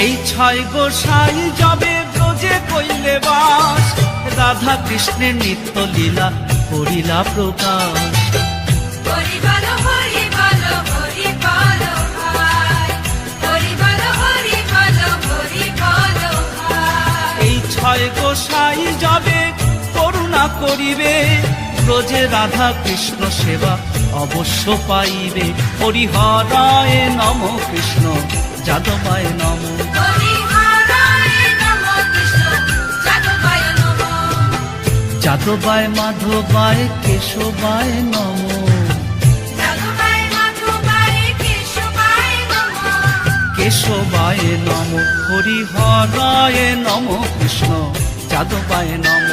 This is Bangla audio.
এই ছয় গোসাই যাবে ব্রজে কইলে বাস, রাধা কৃষ্ণের নিত্য লীলা করিলা প্রকাশ। হরি বলো হরি বলো হরি বলো ভাই, হরি বলো হরি বলো হরি বলো ভাই। এই ছয় গোসাই যাবে করুণা করিবে, ব্রজে রাধা কৃষ্ণ সেবা অবশ্য পাইবে। হরিহরায় নম কৃষ্ণ যাদবায় নম, হরিহরায় নমঃ কৃষ্ণ যাদবায় নমঃ। যাদবায় মাধবায় কেশবায় নম, যাদবায় মাধবায় কেশবায় নমঃ। কেশবায় নম। হরিহরায় নম কৃষ্ণ যাদবায় নম।